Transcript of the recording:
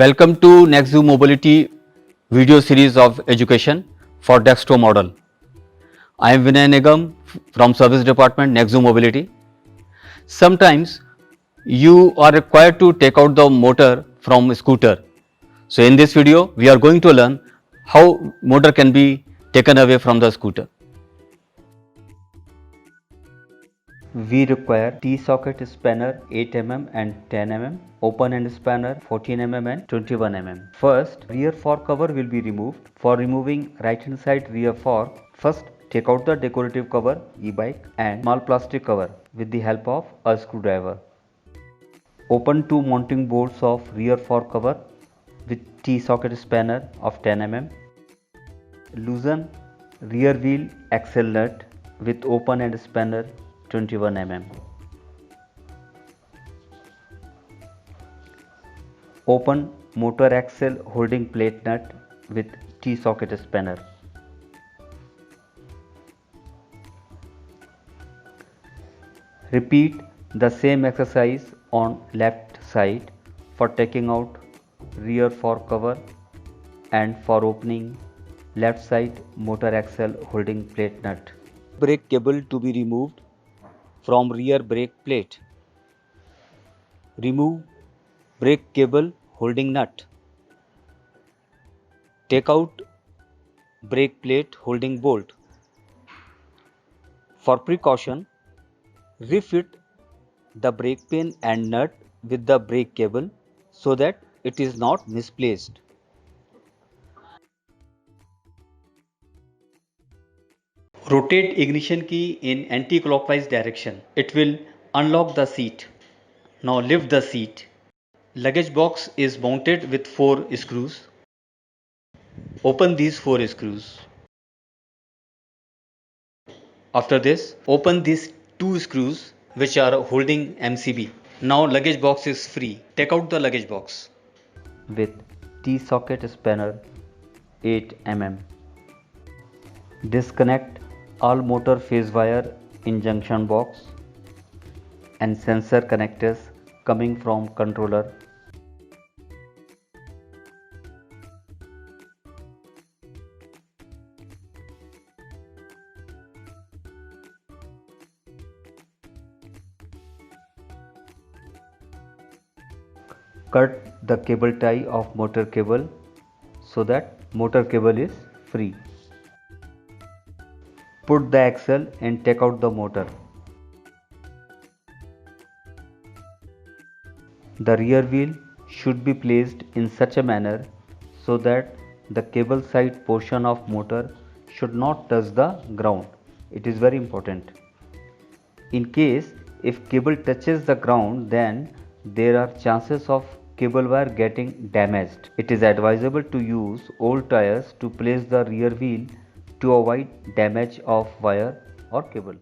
Welcome to NextZoo Mobility video series of education for Dextro model. I am Vinay Nigam from Service Department NextZoo Mobility. Sometimes you are required to take out the motor from a scooter. So in this video we are going to learn how motor can be taken away from the scooter. We require T-socket spanner 8 mm and 10 mm, open end spanner 14 mm and 21 mm. First, rear fork cover will be removed. For removing right hand side rear fork, first take out the decorative cover e-bike and small plastic cover with the help of a screwdriver. Open two mounting bolts of rear fork cover with T-socket spanner of 10 mm. Loosen rear wheel axle nut with open end spanner 21 mm. Open motor axle holding plate nut with T-socket spanner. Repeat the same exercise on left side for taking out rear fork cover and for opening left side motor axle holding plate nut. Brake cable to be removed from rear brake plate. Remove brake cable holding nut. Take out brake plate holding bolt. For precaution, refit the brake pin and nut with the brake cable so that it is not misplaced. Rotate ignition key in anti-clockwise direction. It will unlock the seat. Now lift the seat. Luggage box is mounted with 4 screws. Open these 4 screws. After this, open these 2 screws which are holding MCB. Now luggage box is free. Take out the luggage box. With T-socket spanner 8 mm. Disconnect all motor phase wire in junction box and sensor connectors coming from controller. Cut the cable tie of motor cable so that motor cable is free. Put the axle and take out the motor. The rear wheel should be placed in such a manner so that the cable side portion of motor should not touch the ground. It is very important. In case if cable touches the ground, then there are chances of cable wire getting damaged. It is advisable to use old tires to place the rear wheel to avoid damage of wire or cable.